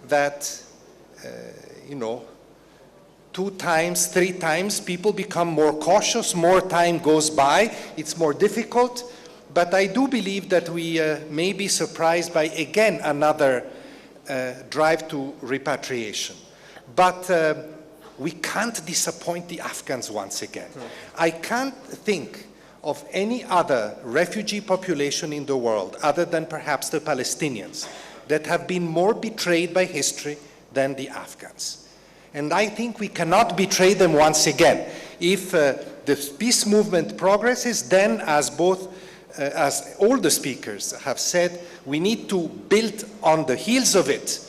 that, you know, 2 times, 3 times, people become more cautious, more time goes by, it's more difficult, but I do believe that we may be surprised by, again, another drive to repatriation. But we can't disappoint the Afghans once again. I can't think of any other refugee population in the world, other than perhaps the Palestinians, that have been more betrayed by history than the Afghans. And I think we cannot betray them once again. If the peace movement progresses, then as all the speakers have said, we need to build on the heels of it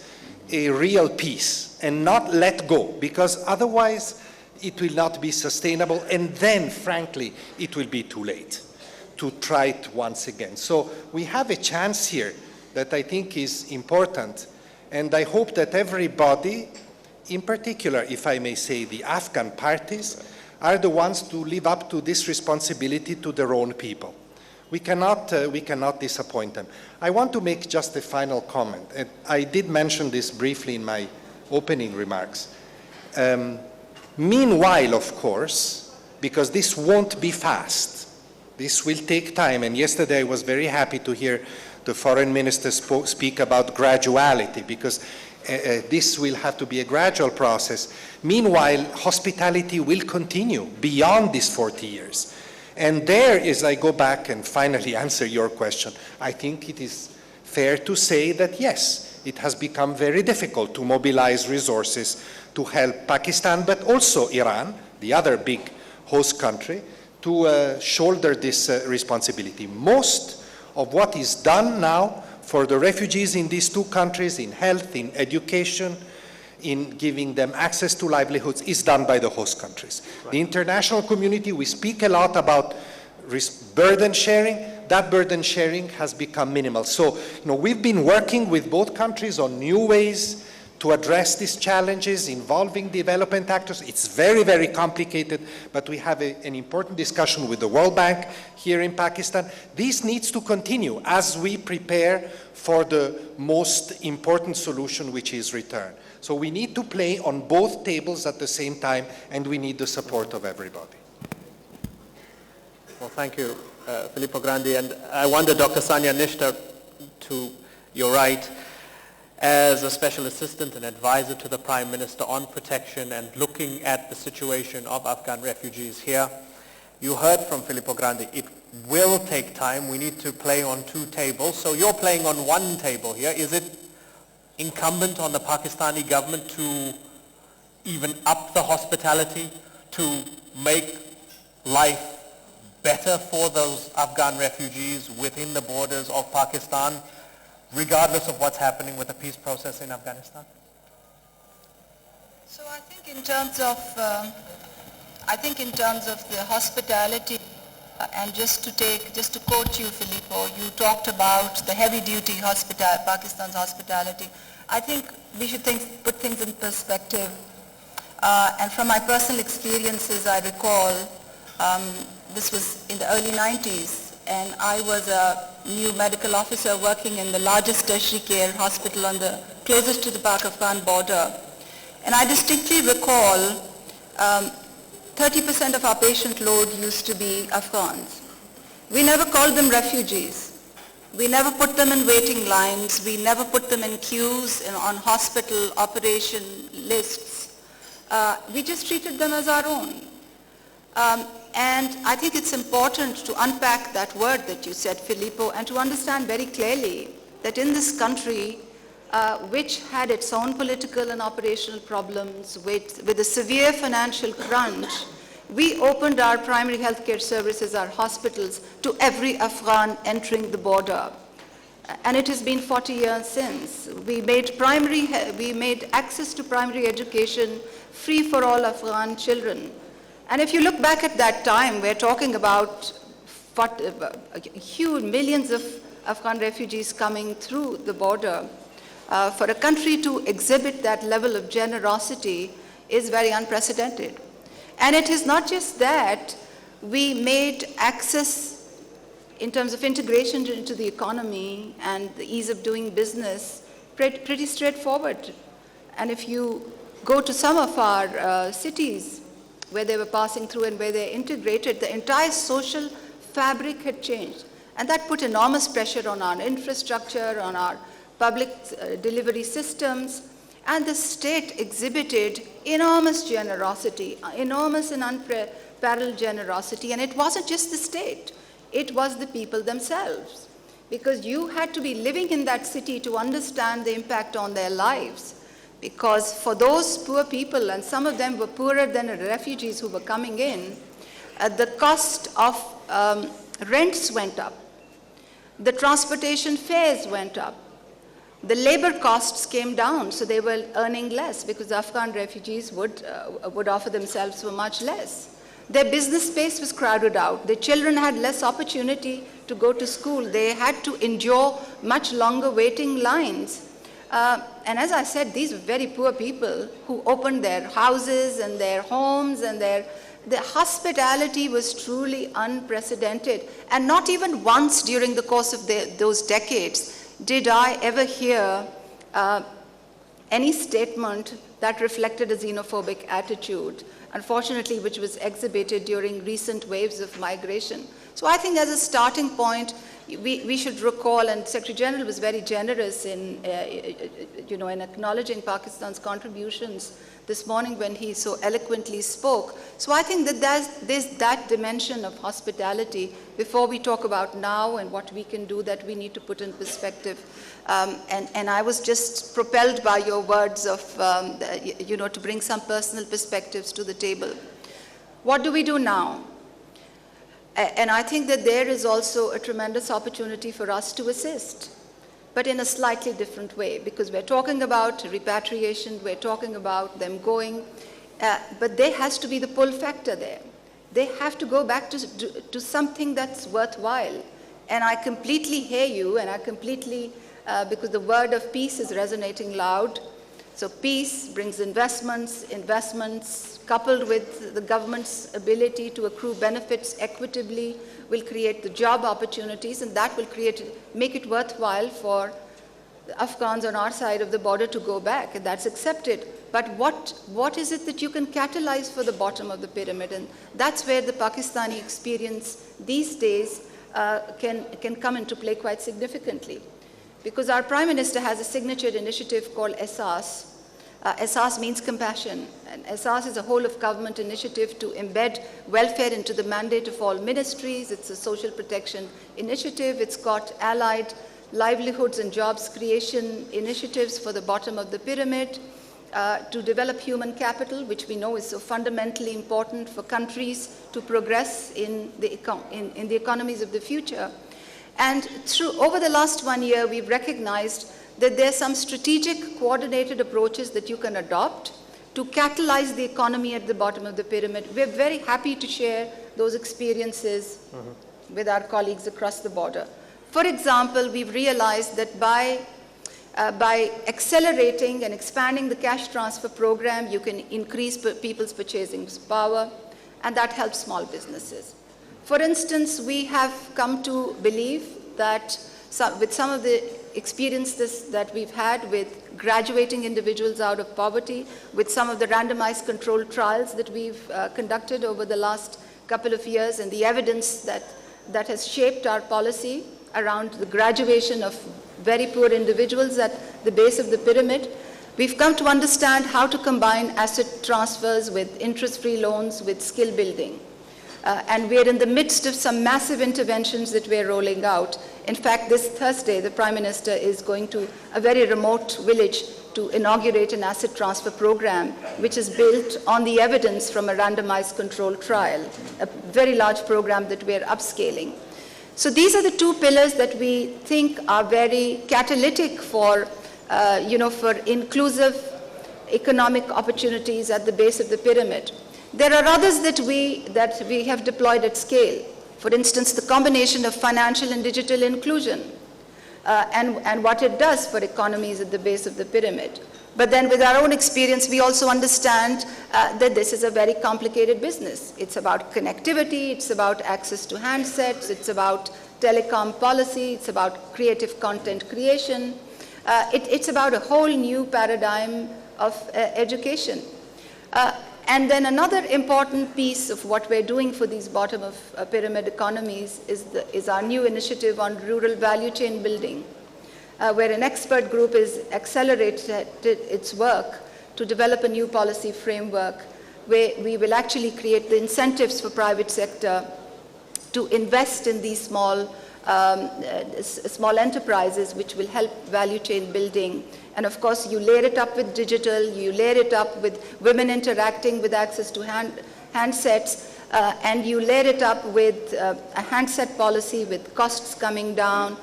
a real peace and not let go, because otherwise it will not be sustainable, and then, frankly, it will be too late to try it once again. So we have a chance here that I think is important, and I hope that everybody, in particular, if I may say, the Afghan parties, are the ones to live up to this responsibility to their own people. We cannot disappoint them. I want to make just a final comment. And I did mention this briefly in my opening remarks. Meanwhile, of course, because this won't be fast, this will take time, and yesterday I was very happy to hear the foreign minister speak about graduality, because this will have to be a gradual process. Meanwhile, hospitality will continue beyond these 40 years. And there, as I go back and finally answer your question, I think it is fair to say that yes, it has become very difficult to mobilize resources to help Pakistan, but also Iran, the other big host country, to shoulder this responsibility. Most of what is done now for the refugees in these 2 countries, in health, in education, in giving them access to livelihoods, is done by the host countries. Right. The international community, we speak a lot about burden sharing. That burden sharing has become minimal. So, we've been working with both countries on new ways to address these challenges involving development actors. It's very, very complicated, but we have an important discussion with the World Bank here in Pakistan. This needs to continue as we prepare for the most important solution, which is return. So we need to play on both tables at the same time, and we need the support of everybody. Well, thank you, Filippo Grandi. And I wonder, Dr. Sanya Nishtar, to your right, as a special assistant and advisor to the Prime Minister on protection and looking at the situation of Afghan refugees here, you heard from Filippo Grandi, it will take time. We need to play on 2 tables. So you're playing on 1 table here. Is it incumbent on the Pakistani government to even up the hospitality, to make life better for those Afghan refugees within the borders of Pakistan, regardless of what's happening with the peace process in Afghanistan? So I think in terms of the hospitality, and just to quote you, Filippo, you talked about the heavy-duty Pakistan's hospitality. I think we should put things in perspective. And from my personal experiences, I recall this was in the early 90s, and I was a new medical officer working in the largest tertiary care hospital closest to the Pak-Afghan border. And I distinctly recall 30% of our patient load used to be Afghans. We never called them refugees. We never put them in waiting lines. We never put them in queues on hospital operation lists. We just treated them as our own. And I think it's important to unpack that word that you said, Filippo, and to understand very clearly that in this country, which had its own political and operational problems, with a severe financial crunch, we opened our primary healthcare services, our hospitals, to every Afghan entering the border. And it has been 40 years since. We made access to primary education free for all Afghan children. And if you look back at that time, we're talking about huge millions of Afghan refugees coming through the border. For a country to exhibit that level of generosity is very unprecedented. And it is not just that. We made access in terms of integration into the economy and the ease of doing business pretty straightforward. And if you go to some of our cities where they were passing through and where they integrated, the entire social fabric had changed. And that put enormous pressure on our infrastructure, on our public delivery systems. And the state exhibited enormous generosity, enormous and unparalleled generosity. And it wasn't just the state, it was the people themselves. Because you had to be living in that city to understand the impact on their lives. Because for those poor people, and some of them were poorer than the refugees who were coming in, the cost of rents went up. The transportation fares went up. The labor costs came down, so they were earning less because the Afghan refugees would offer themselves for much less. Their business space was crowded out. Their children had less opportunity to go to school. They had to endure much longer waiting lines. And as I said, these were very poor people who opened their houses and their homes, and the hospitality was truly unprecedented. And not even once during the course of those decades did I ever hear any statement that reflected a xenophobic attitude, unfortunately, which was exhibited during recent waves of migration. So I think as a starting point, we should recall, and Secretary General was very generous in acknowledging Pakistan's contributions this morning when he so eloquently spoke. So I think that there's that dimension of hospitality before we talk about now and what we can do that we need to put in perspective. And I was just propelled by your words of, to bring some personal perspectives to the table. What do we do now? And I think that there is also a tremendous opportunity for us to assist, but in a slightly different way, because we're talking about repatriation, we're talking about them going, but there has to be the pull factor there. They have to go back to something that's worthwhile. And I completely hear you, and I completely, because the word of peace is resonating loud. So peace brings investments coupled with the government's ability to accrue benefits equitably will create the job opportunities, and that will make it worthwhile for the Afghans on our side of the border to go back, and that's accepted. But what is it that you can catalyze for the bottom of the pyramid? And that's where the Pakistani experience these days can come into play quite significantly. Because our Prime Minister has a signature initiative called ESAS. ESAS means compassion, and ESAS is a whole-of-government initiative to embed welfare into the mandate of all ministries. It's a social protection initiative. It's got allied livelihoods and jobs creation initiatives for the bottom of the pyramid, to develop human capital, which we know is so fundamentally important for countries to progress in the economies of the future. And over the last 1 year, we've recognized that there are some strategic coordinated approaches that you can adopt to catalyze the economy at the bottom of the pyramid. We're very happy to share those experiences with our colleagues across the border. For example, we've realized that by accelerating and expanding the cash transfer program, you can increase people's purchasing power, and that helps small businesses. For instance, we have come to believe that with some of the experiences that we've had with graduating individuals out of poverty, with some of the randomized controlled trials that we've conducted over the last couple of years, and the evidence that has shaped our policy around the graduation of very poor individuals at the base of the pyramid, we've come to understand how to combine asset transfers with interest-free loans with skill building. And we're in the midst of some massive interventions that we're rolling out. In fact, this Thursday, the Prime Minister is going to a very remote village to inaugurate an asset transfer program, which is built on the evidence from a randomized controlled trial, a very large program that we're upscaling. So these are the two pillars that we think are very catalytic for inclusive economic opportunities at the base of the pyramid. There are others that we have deployed at scale. For instance, the combination of financial and digital inclusion and what it does for economies at the base of the pyramid. But then with our own experience, we also understand that this is a very complicated business. It's about connectivity, it's about access to handsets, it's about telecom policy, it's about creative content creation. It's about a whole new paradigm of education. And then another important piece of what we're doing for these bottom of pyramid economies is our new initiative on rural value chain building, where an expert group is accelerated its work to develop a new policy framework where we will actually create the incentives for private sector to invest in these small enterprises, which will help value chain building. And of course, you layer it up with digital, you layer it up with women interacting with access to handsets, and you layer it up with a handset policy with costs coming down,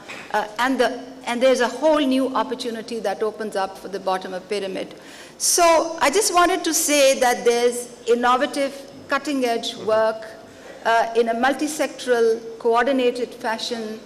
and there's a whole new opportunity that opens up for the bottom of pyramid. So I just wanted to say that there's innovative, cutting-edge work in a multi-sectoral, coordinated fashion,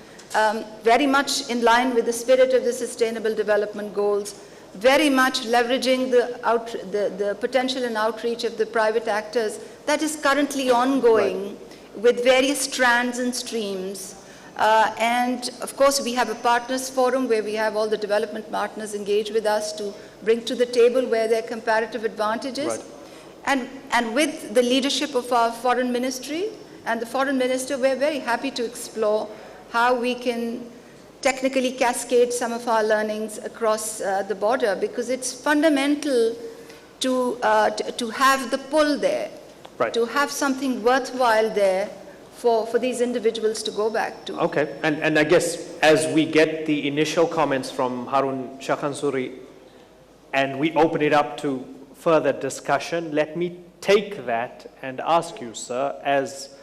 very much in line with the spirit of the Sustainable Development Goals, very much leveraging the potential and outreach of the private actors that is currently ongoing with various strands and streams. And of course, we have a partners forum where we have all the development partners engage with us to bring to the table where their comparative advantages. And with the leadership of our foreign ministry and the foreign minister, we're very happy to explore how we can technically cascade some of our learnings across the border, because it's fundamental to have the pull there, to have something worthwhile there for these individuals to go back to. Okay, and I guess as we get the initial comments from Harun Shakhansuri and we open it up to further discussion, let me take that and ask you, sir, as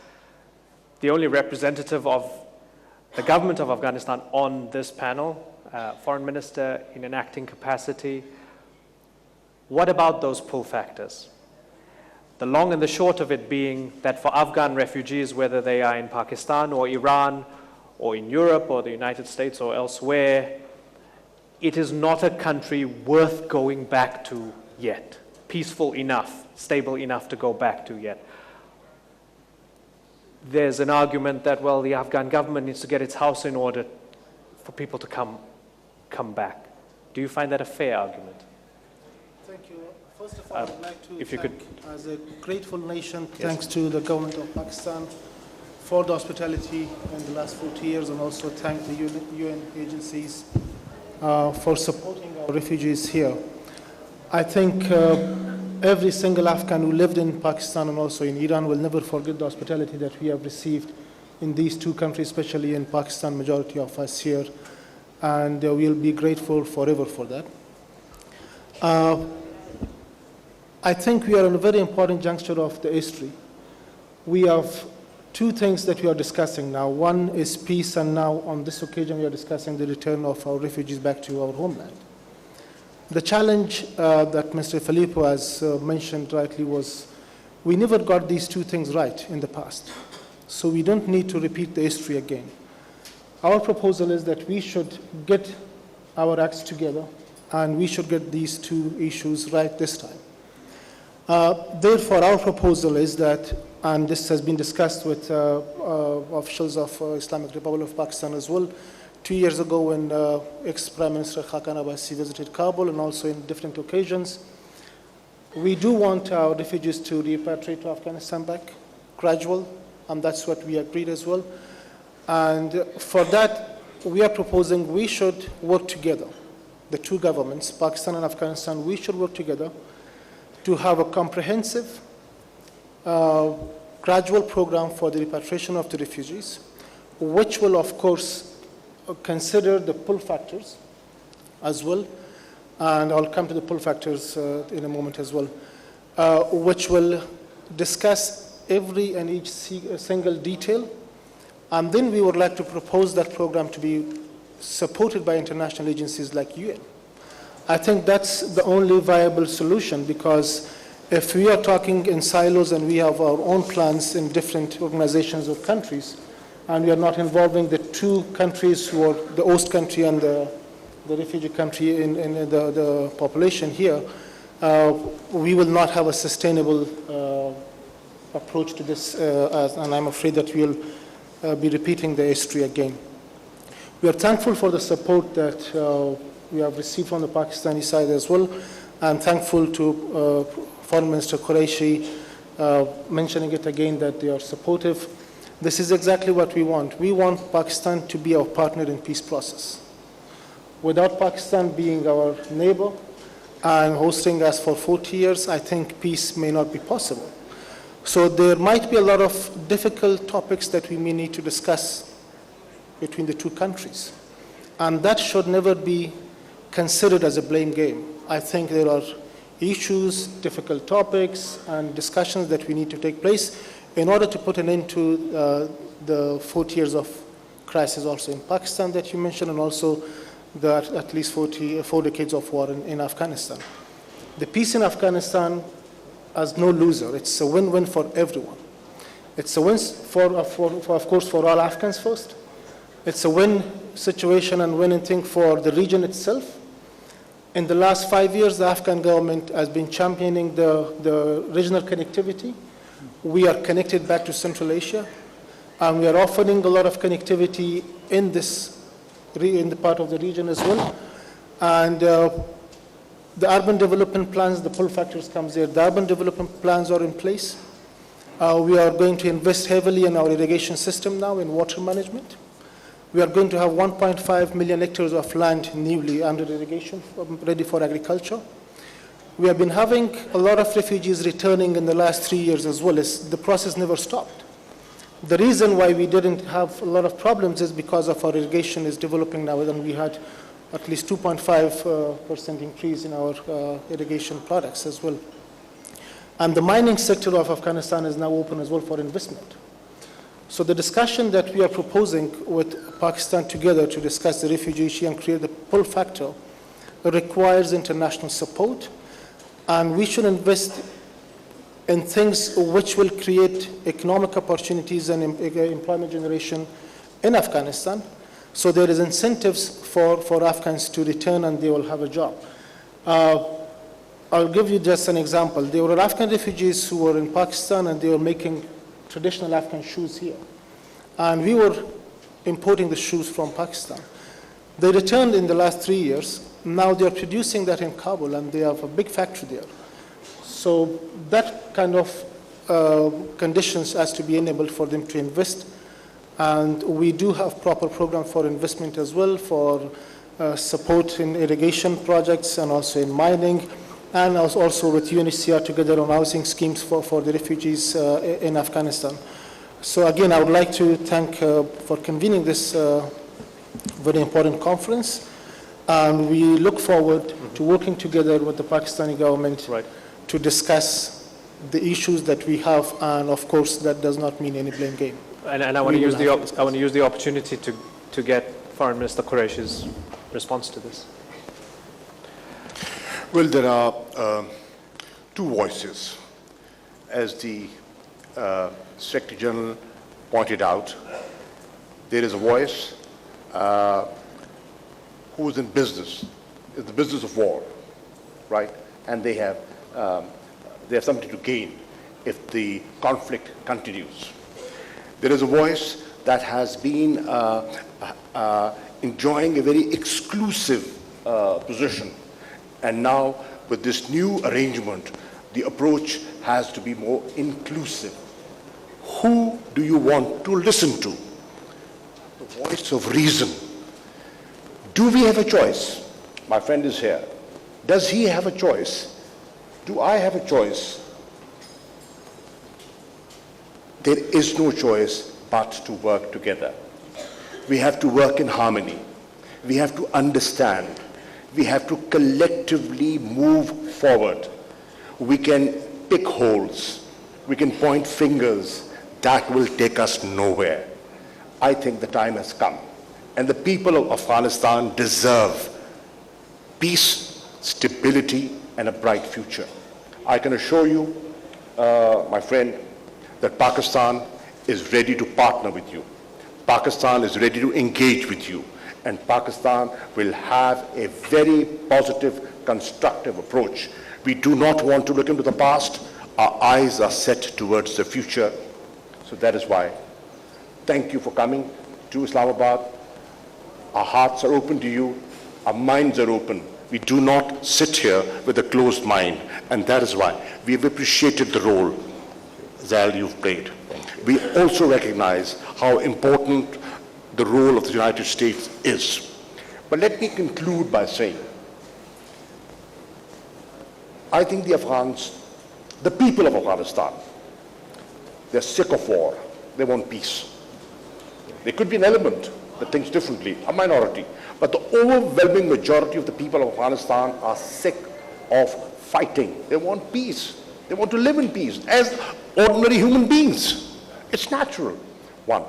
the only representative of the government of Afghanistan on this panel, foreign minister in an acting capacity, what about those pull factors? The long and the short of it being that for Afghan refugees, whether they are in Pakistan or Iran or in Europe or the United States or elsewhere, it is not a country worth going back to yet, peaceful enough, stable enough to go back to yet. There's an argument that, well, the Afghan government needs to get its house in order for people to come back. Do you find that a fair argument? Thank you. First of all, I'd like to if you thank, could, as a grateful nation, thanks to the government of Pakistan for the hospitality in the last 40 years, and also thank the UN agencies for supporting our refugees here. I think every single Afghan who lived in Pakistan and also in Iran will never forget the hospitality that we have received in these two countries, especially in Pakistan, majority of us here, and we'll be grateful forever for that. I think we are in a very important juncture of the history. We have two things that we are discussing now. One is peace, and now on this occasion we are discussing the return of our refugees back to our homeland. The challenge that Mr. Filippo has mentioned rightly was we never got these two things right in the past. So we don't need to repeat the history again. Our proposal is that we should get our acts together and we should get these two issues right this time. Therefore, our proposal is that, and this has been discussed with officials of Islamic Republic of Pakistan as well, 2 years ago when ex-Prime Minister Hakan Abbasi visited Kabul and also in different occasions. We do want our refugees to repatriate to Afghanistan back, gradual, and that's what we agreed as well. And for that, we are proposing we should work together, the two governments, Pakistan and Afghanistan, we should work together to have a comprehensive, gradual program for the repatriation of the refugees, which will, of course, consider the pull factors as well, and I'll come to the pull factors in a moment as well, which will discuss every and each single detail, and then we would like to propose that program to be supported by international agencies like UN. I think that's the only viable solution, because if we are talking in silos and we have our own plans in different organizations or countries, and we are not involving the two countries who are the host country and the refugee country in the population here, we will not have a sustainable approach to this, and I'm afraid that we'll be repeating the history again. We are thankful for the support that we have received from the Pakistani side as well. I'm thankful to Foreign Minister Qureshi mentioning it again that they are supportive. This is exactly what we want. We want Pakistan to be our partner in peace process. Without Pakistan being our neighbor and hosting us for 40 years, I think peace may not be possible. So there might be a lot of difficult topics that we may need to discuss between the two countries. And that should never be considered as a blame game. I think there are issues, difficult topics, and discussions that we need to take place in order to put an end to the 40 years of crisis also in Pakistan that you mentioned, and also the at least 4 decades of war in Afghanistan. The peace in Afghanistan has no loser. It's a win-win for everyone. It's a win of course, for all Afghans first. It's a win situation and winning thing for the region itself. In the last 5 years, the Afghan government has been championing the regional connectivity. We are connected back to Central Asia, and we are offering a lot of connectivity in the part of the region as well. And the urban development plans, the pull factors comes there. The urban development plans are in place. We are going to invest heavily in our irrigation system now, in water management. We are going to have 1.5 million hectares of land newly under irrigation, ready for agriculture. We have been having a lot of refugees returning in the last 3 years as well. The process never stopped. The reason why we didn't have a lot of problems is because of our irrigation is developing now, and we had at least 2.5% increase in our irrigation products as well. And the mining sector of Afghanistan is now open as well for investment. So the discussion that we are proposing with Pakistan together to discuss the refugee issue and create the pull factor requires international support, and we should invest in things which will create economic opportunities and employment generation in Afghanistan. So there is incentives for Afghans to return, and they will have a job. I'll give you just an example. There were Afghan refugees who were in Pakistan, and they were making traditional Afghan shoes here. And we were importing the shoes from Pakistan. They returned in the last 3 years. Now they are producing that in Kabul, and they have a big factory there. So that kind of conditions has to be enabled for them to invest. And we do have proper program for investment as well, for support in irrigation projects and also in mining, and also with UNHCR together on housing schemes for the refugees in Afghanistan. So again, I would like to thank for convening this very important conference. And we look forward to working together with the Pakistani government to discuss the issues that we have, and of course that does not mean any blame game. And I want to use the opportunity to get Foreign Minister Qureshi's response to this. Well, there are two voices. As the Secretary General pointed out, there is a voice who is in business, is the business of war, right? And they have something to gain if the conflict continues. There is a voice that has been enjoying a very exclusive position. And now, with this new arrangement, the approach has to be more inclusive. Who do you want to listen to? The voice of reason. Do we have a choice? My friend is here. Does he have a choice? Do I have a choice? There is no choice but to work together. We have to work in harmony. We have to understand. We have to collectively move forward. We can pick holes. We can point fingers. That will take us nowhere. I think the time has come. And the people of Afghanistan deserve peace, stability, and a bright future. I can assure you, my friend, that Pakistan is ready to partner with you. Pakistan is ready to engage with you. And Pakistan will have a very positive, constructive approach. We do not want to look into the past. Our eyes are set towards the future. So that is why. Thank you for coming to Islamabad. Our hearts are open to you. Our minds are open. We do not sit here with a closed mind, and that is why we have appreciated the role, Zal, you've played. We also recognize how important the role of the United States is. But let me conclude by saying, I think the Afghans, the people of Afghanistan, they're sick of war. They want peace. There could be an element that thinks differently, a minority. But the overwhelming majority of the people of Afghanistan are sick of fighting. They want peace. They want to live in peace as ordinary human beings. It's natural, one.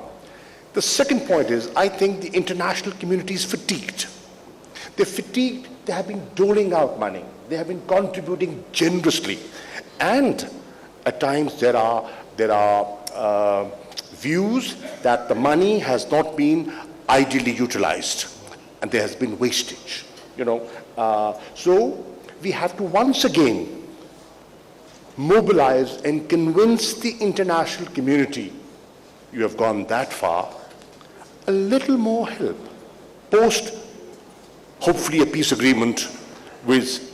The second point is, I think the international community is fatigued. They're fatigued. They have been doling out money. They have been contributing generously. And at times there are views that the money has not been ideally utilized and there has been wastage, so we have to once again mobilize and convince the international community, you have gone that far, a little more help, post hopefully a peace agreement is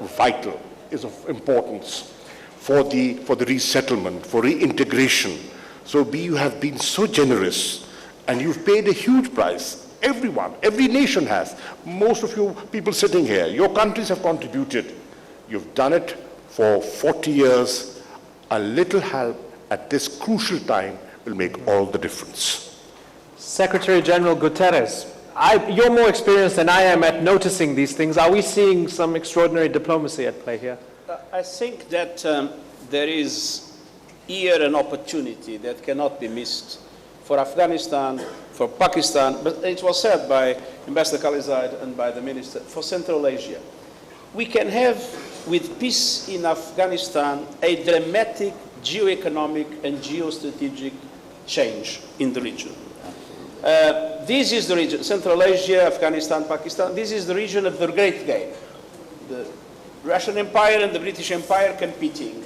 vital, is of importance for the resettlement, for reintegration. So you have been so generous and you've paid a huge price. Everyone, every nation has. Most of you people sitting here, your countries have contributed. You've done it for 40 years. A little help at this crucial time will make all the difference. Secretary General Guterres, you're more experienced than I am at noticing these things. Are we seeing some extraordinary diplomacy at play here? I think that there is here an opportunity that cannot be missed for Afghanistan, for Pakistan, but it was said by Ambassador Khalizad and by the Minister, for Central Asia. We can have, with peace in Afghanistan, a dramatic geoeconomic and geostrategic change in the region. This is the region, Central Asia, Afghanistan, Pakistan, this is the region of the great game. The Russian Empire and the British Empire competing.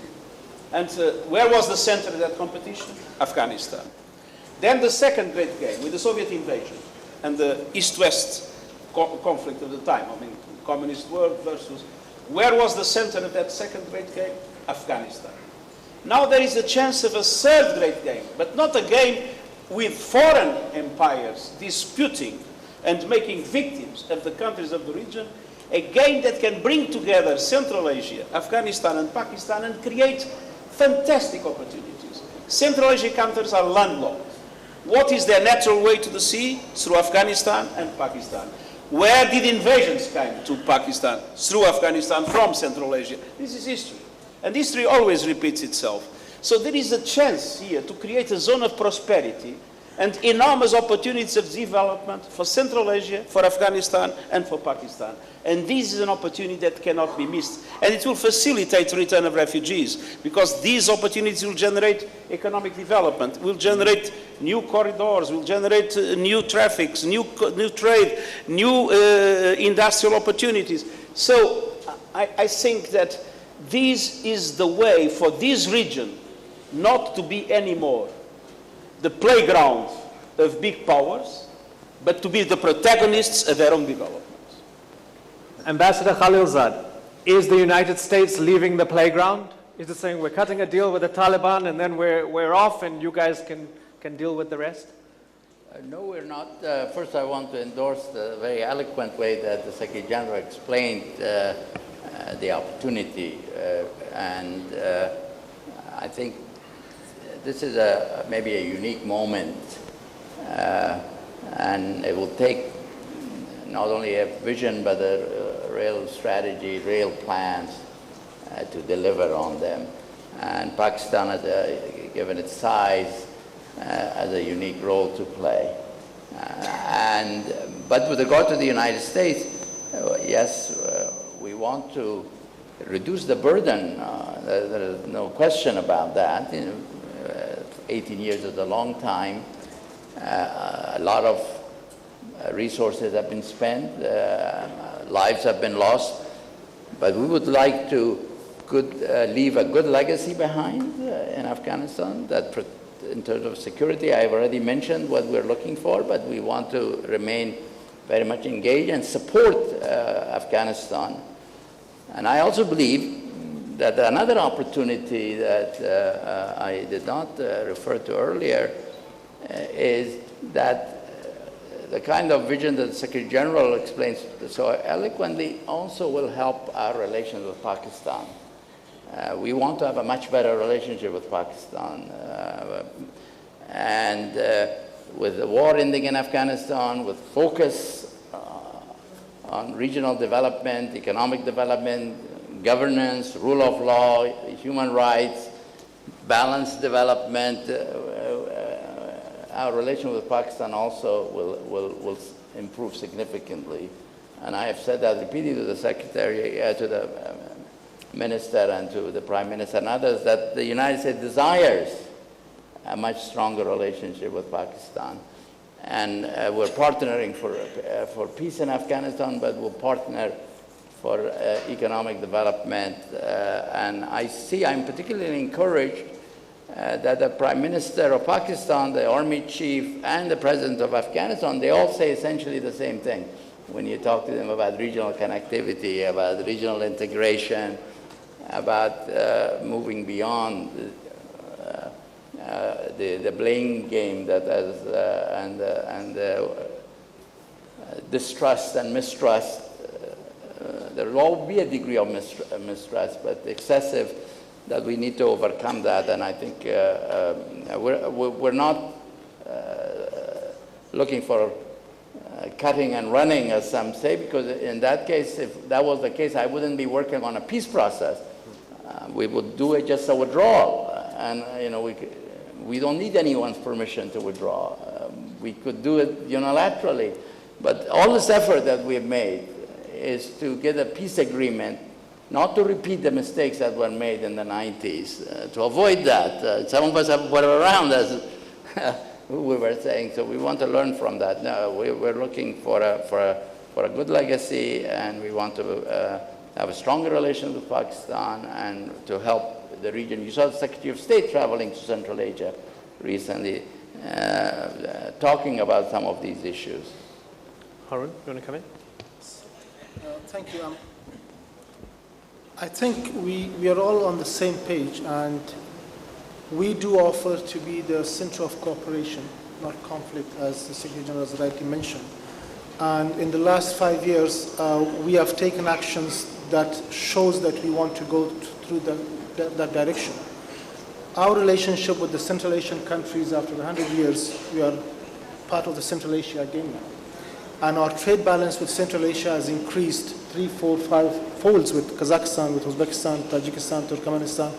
And where was the center of that competition? Afghanistan. Then the second great game with the Soviet invasion and the East-West conflict of the time. I mean, communist world versus... Where was the center of that second great game? Afghanistan. Now there is a chance of a third great game, but not a game with foreign empires disputing and making victims of the countries of the region, a game that can bring together Central Asia, Afghanistan and Pakistan and create fantastic opportunities. Central Asian countries are landlocked. What is their natural way to the sea? Through Afghanistan and Pakistan. Where did invasions come to Pakistan? Through Afghanistan from Central Asia. This is history. And history always repeats itself. So there is a chance here to create a zone of prosperity and enormous opportunities of development for Central Asia, for Afghanistan, and for Pakistan. And this is an opportunity that cannot be missed. And it will facilitate the return of refugees, because these opportunities will generate economic development, will generate new corridors, will generate new traffics, new trade, new industrial opportunities. So I think that this is the way for this region not to be anymore the playground of big powers, but to be the protagonists of their own development. Ambassador Khalilzad, is the United States leaving the playground? Is it saying we're cutting a deal with the Taliban and then we're off and you guys can deal with the rest? No, we're not. First, I want to endorse the very eloquent way that the Secretary General explained the opportunity. I think this is maybe a unique moment, and it will take not only a vision but a real strategy, real plans to deliver on them. And Pakistan, given its size, has a unique role to play. But with regard to the United States, yes, we want to reduce the burden. There is no question about that. 18 years is a long time. A lot of resources have been spent. Lives have been lost. But we would like to leave a good legacy behind in Afghanistan. That in terms of security, I have already mentioned what we're looking for, but we want to remain very much engage and support Afghanistan. And I also believe that another opportunity that I did not refer to earlier is that the kind of vision that the Secretary General explains so eloquently also will help our relations with Pakistan. We want to have a much better relationship with Pakistan. And with the war ending in Afghanistan, with focus on regional development, economic development, governance, rule of law, human rights, balanced development, our relation with Pakistan also will improve significantly. And I have said that repeatedly to the Secretary, to the Minister and to the Prime Minister and others, that the United States desires a much stronger relationship with Pakistan. And we're partnering for peace in Afghanistan, but we'll partner for economic development. And I'm particularly encouraged that the Prime Minister of Pakistan, the Army Chief, and the President of Afghanistan, they all say essentially the same thing. When you talk to them about regional connectivity, about regional integration, about moving beyond the blame game that has, and distrust and mistrust. There will all be a degree of mistrust, but excessive, that we need to overcome that. And I think we're not looking for cutting and running, as some say, because in that case, if that was the case, I wouldn't be working on a peace process. We would do it just a withdrawal, and we don't need anyone's permission to withdraw. We could do it unilaterally, but all this effort that we've made is to get a peace agreement, not to repeat the mistakes that were made in the 90s, to avoid that. Some of us were around, as we were saying, so we want to learn from that. No, we're looking for a good legacy, and we want to have a stronger relation with Pakistan and to help the region. You saw the Secretary of State traveling to Central Asia recently, talking about some of these issues. Harun, you want to come in? Thank you. I think we are all on the same page, and we do offer to be the center of cooperation, not conflict, as the Secretary General has rightly mentioned. And in the last 5 years, we have taken actions that shows that we want to go through that direction. Our relationship with the Central Asian countries, after 100 years, we are part of the Central Asia again now. And our trade balance with Central Asia has increased 3, 4, 5 folds with Kazakhstan, with Uzbekistan, Tajikistan, Turkmenistan,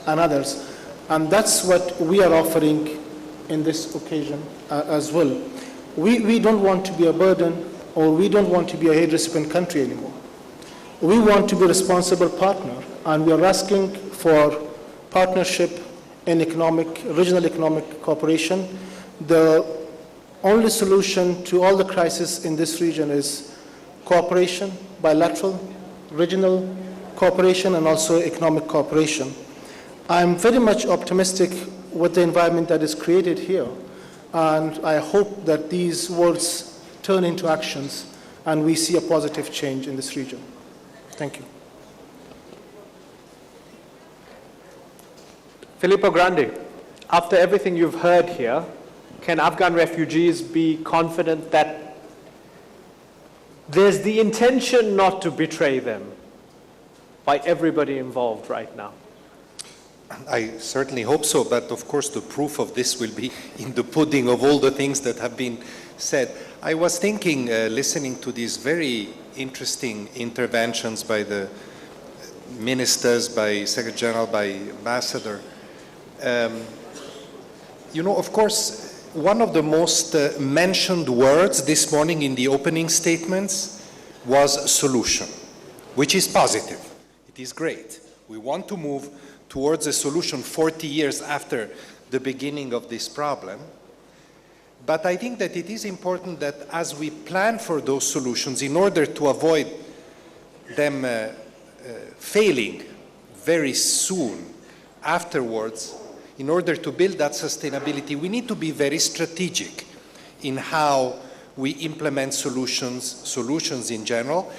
and others. And that's what we are offering in this occasion as well. We don't want to be a burden, or we don't want to be a aid recipient country anymore. We want to be a responsible partner, and we are asking for partnership in regional economic cooperation. The only solution to all the crises in this region is cooperation, bilateral, regional cooperation, and also economic cooperation. I'm very much optimistic with the environment that is created here, and I hope that these words turn into actions and we see a positive change in this region. Thank you. Filippo Grandi, after everything you've heard here, can Afghan refugees be confident that there's the intention not to betray them by everybody involved right now? I certainly hope so, but of course the proof of this will be in the pudding of all the things that have been said. I was thinking, listening to these very interesting interventions by the ministers, by Secretary General, by Ambassador. Of course, one of the most mentioned words this morning in the opening statements was solution, which is positive. It is great. We want to move towards a solution 40 years after the beginning of this problem. But I think that it is important that as we plan for those solutions, in order to avoid them failing very soon afterwards, in order to build that sustainability, we need to be very strategic in how we implement solutions in general.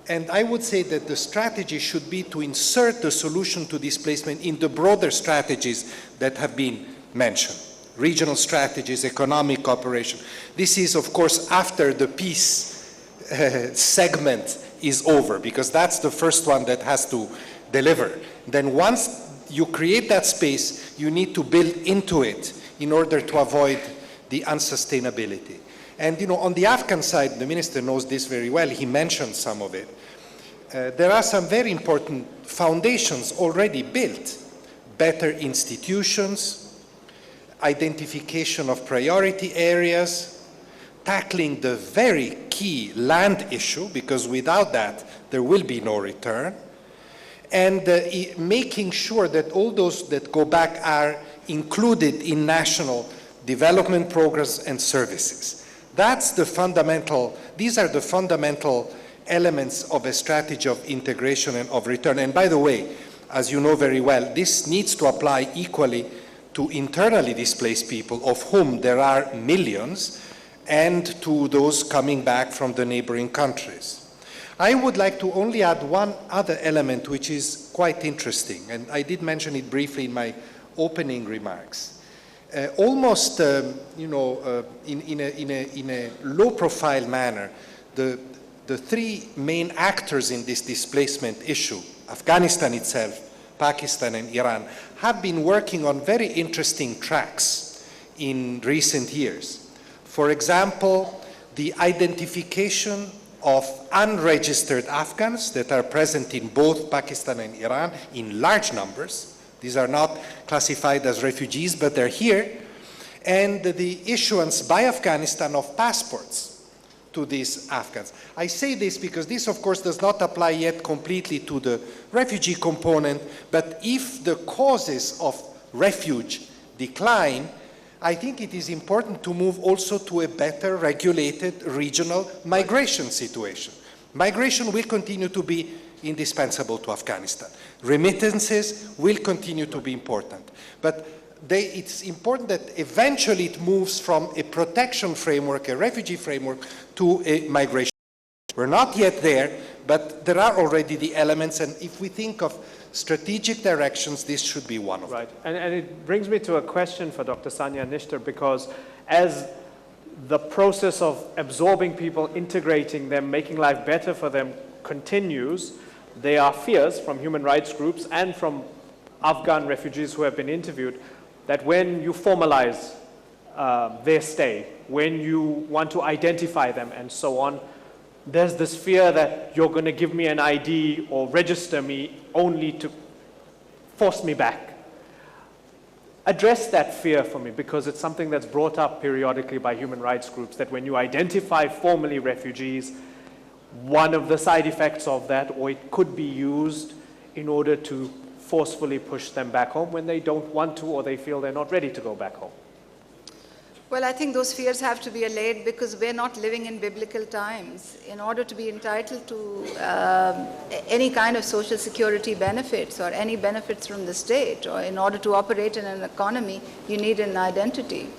And I would say that the strategy should be to insert the solution to displacement in the broader strategies that have been mentioned. Regional strategies, economic cooperation. This is, of course, after the peace segment is over, because that's the first one that has to deliver. Then once you create that space, you need to build into it in order to avoid the unsustainability. And on the Afghan side, the minister knows this very well, he mentioned some of it. There are some very important foundations already built. Better institutions, identification of priority areas, tackling the very key land issue, because without that, there will be no return, and making sure that all those that go back are included in national development programs and services. That's the fundamental, these are the fundamental elements of a strategy of integration and of return. And by the way, as you know very well, this needs to apply equally to internally displaced people, of whom there are millions, and to those coming back from the neighboring countries. I would like to only add one other element which is quite interesting, and I did mention it briefly in my opening remarks. Almost, in a low-profile manner, the three main actors in this displacement issue, Afghanistan itself, Pakistan and Iran, have been working on very interesting tracks in recent years. For example, the identification of unregistered Afghans that are present in both Pakistan and Iran in large numbers. These are not classified as refugees, but they're here. And the issuance by Afghanistan of passports to these Afghans. I say this because this, of course, does not apply yet completely to the refugee component, but if the causes of refuge decline, I think it is important to move also to a better regulated regional migration situation. Migration will continue to be indispensable to Afghanistan. Remittances will continue to be important. But it's important that eventually it moves from a protection framework, a refugee framework, to a migration. We're not yet there, but there are already the elements, and if we think of strategic directions, this should be one of them. Right, and it brings me to a question for Dr. Sanya Nishtar, because as the process of absorbing people, integrating them, making life better for them continues, there are fears from human rights groups and from Afghan refugees who have been interviewed that when you formalize their stay, when you want to identify them and so on, there's this fear that you're going to give me an ID or register me only to force me back. Address that fear for me, because it's something that's brought up periodically by human rights groups, that when you identify formally refugees, one of the side effects of that, or it could be used in order to forcefully push them back home when they don't want to or they feel they're not ready to go back home. Well, I think those fears have to be allayed because we're not living in biblical times. In order to be entitled to any kind of social security benefits or any benefits from the state, or in order to operate in an economy, you need an identity.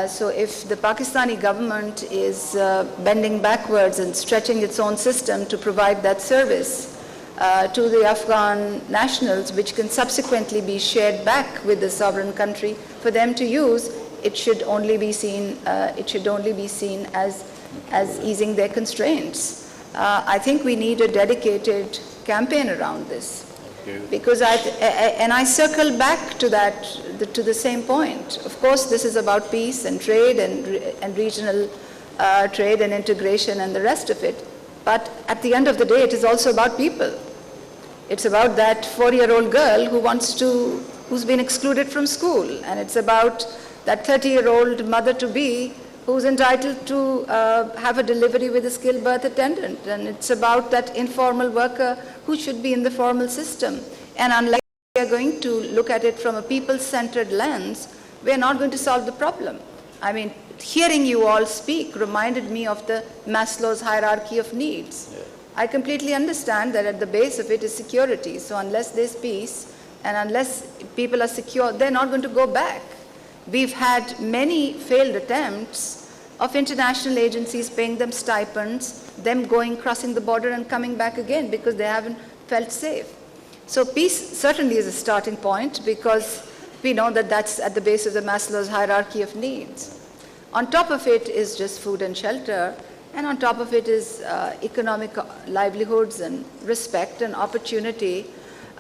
So if the Pakistani government is bending backwards and stretching its own system to provide that service to the Afghan nationals, which can subsequently be shared back with the sovereign country for them to use, it should only be seen. As easing their constraints. I think we need a dedicated campaign around this, because I circle back to that, to the same point. Of course, this is about peace and trade and regional trade and integration and the rest of it. But at the end of the day, it is also about people. It's about that 4-year-old girl who's been excluded from school, and it's about that 30-year-old mother-to-be who's entitled to have a delivery with a skilled birth attendant. And it's about that informal worker who should be in the formal system. And unless we are going to look at it from a people-centered lens, we're not going to solve the problem. I mean, hearing you all speak reminded me of the Maslow's hierarchy of needs. Yeah. I completely understand that at the base of it is security. So unless there's peace and unless people are secure, they're not going to go back. We've had many failed attempts of international agencies paying them stipends, them going, crossing the border and coming back again because they haven't felt safe. So peace certainly is a starting point because we know that that's at the base of the Maslow's hierarchy of needs. On top of it is just food and shelter, and on top of it is economic livelihoods and respect and opportunity.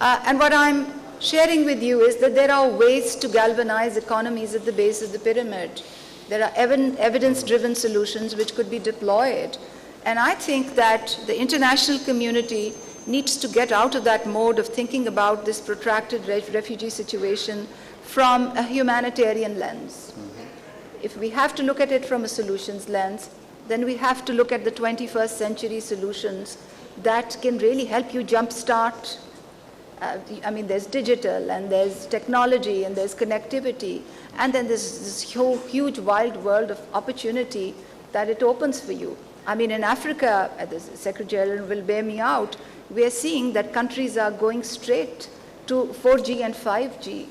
And what I'm sharing with you is that there are ways to galvanize economies at the base of the pyramid. There are evidence-driven solutions which could be deployed. And I think that the international community needs to get out of that mode of thinking about this protracted refugee situation from a humanitarian lens. If we have to look at it from a solutions lens, then we have to look at the 21st century solutions that can really help you jumpstart. I mean, there's digital, and there's technology, and there's connectivity, and then there's this huge wild world of opportunity that it opens for you. I mean, in Africa, the Secretary General will bear me out, we are seeing that countries are going straight to 4G and 5G.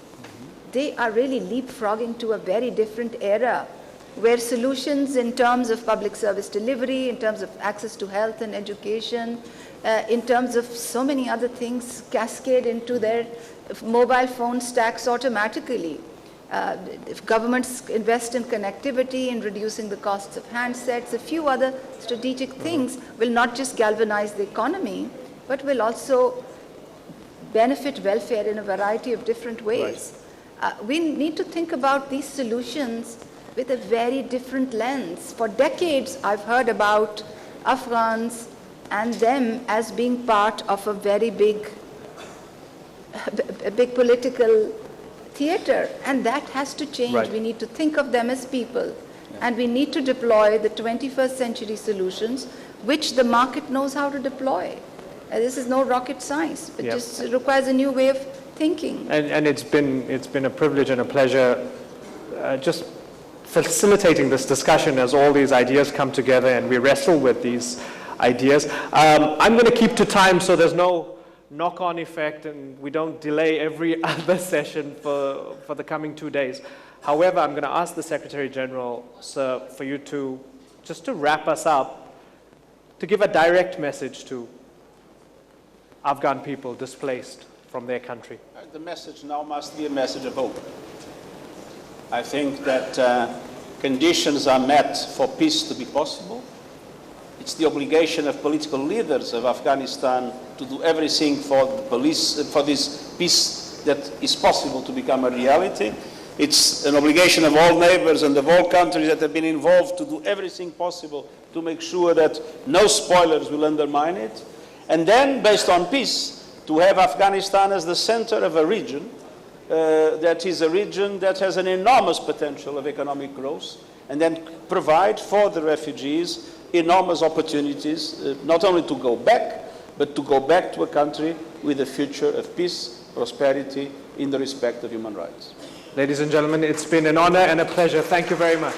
They are really leapfrogging to a very different era where solutions in terms of public service delivery, in terms of access to health and education, in terms of so many other things cascade into their mobile phone stacks automatically. If governments invest in connectivity, in reducing the costs of handsets, a few other strategic things will not just galvanize the economy, but will also benefit welfare in a variety of different ways. We need to think about these solutions with a very different lens. For decades, I've heard about Afghans and them as being part of a very big political theater, and that has to change. Right. We need to think of them as people, and we need to deploy the 21st century solutions, which the market knows how to deploy. This is no rocket science. It just requires a new way of thinking. And it's been a privilege and a pleasure just facilitating this discussion as all these ideas come together and we wrestle with these ideas. I'm going to keep to time so there's no knock-on effect and we don't delay every other session for the coming 2 days. However, I'm going to ask the Secretary General, sir, for you to just to wrap us up, to give a direct message to Afghan people displaced from their country. The message now must be a message of hope. I think that conditions are met for peace to be possible. It's the obligation of political leaders of Afghanistan to do everything for this peace that is possible to become a reality. It's an obligation of all neighbors and of all countries that have been involved to do everything possible to make sure that no spoilers will undermine it. And then, based on peace, to have Afghanistan as the center of a region that is a region that has an enormous potential of economic growth, and then provide for the refugees enormous opportunities, not only to go back, but to go back to a country with a future of peace, prosperity, in the respect of human rights. Ladies and gentlemen, it's been an honor and a pleasure. Thank you very much.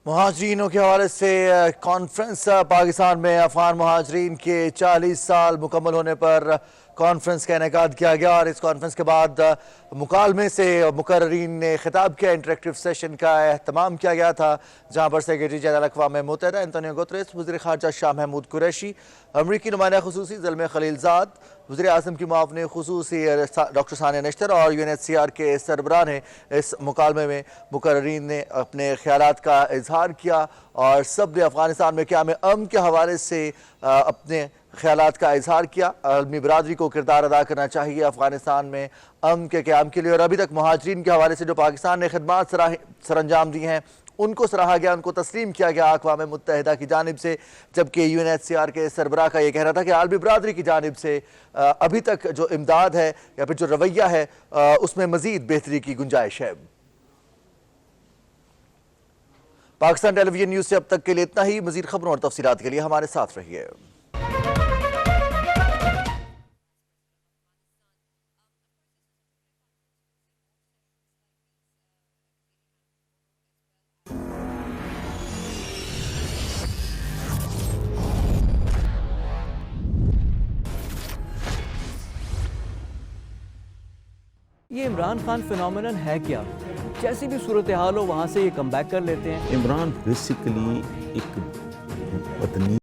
मुहाजिरीनों के हवाले से conference Pakistan में अफगान मुहाजिरीन के 40 साल मुकम्मल होने पर conference का इनेकाद किया गया और इस कॉन्फ्रेंस के बाद मुकालमे से मुकर्रीन ने खिताब किया। इंटरेक्टिव सेशन का एहतमाम किया गया था जहाँ पर सेक्रेटरी जनरल अक़वाम मुत्तहिदा एंटोनियो गुतरेस, वज़ीर ख़ारजा शाह महमूद कुरैशी, अमरीकी नुमाइंदा ख़ुसूसी ज़ल्मे खलीलज़ाद, वज़ीर आज़म की मुआविन ख़ुसूसी डॉक्टर सानिया निश्तर और UNHCR के सरबराह ने इस मुकालमे में मुकर्रीन ने अपने ख़यालात का इजहार किया और सब ने अफ़गानिस्तान में क़याम अमन के हवाले से अपने ख़यालात का इजहार किया। आलमी बरादरी को किरदार अदा करना चाहिए अफ़गानिस्तान में अमन के क़याम के लिए और अभी तक मुहाजिरीन के हवाले से जो पाकिस्तान ने खिदमात सर अंजाम दी हैं उनको सराहा गया, उनको तस्लीम किया गया अक़वाम मुत्तहिदा की जानिब से, जबकि UNHCR के सरबराह का ये कहना था कि आलमी बरादरी की जानिब से अभी तक जो इमदाद है या फिर जो रवैया है उसमें मज़ीद बेहतरी की गुंजाइश है। पाकिस्तान टेलीविजन न्यूज़ से अब तक के लिए इतना ही। मज़ीद खबरों और तफसीलात के लिए हमारे साथ रहिए। ये इमरान खान फिनोमेनन है क्या? जैसी भी सूरत हाल हो वहाँ से ये कम बैक कर लेते हैं। इमरान बेसिकली एक पत्नी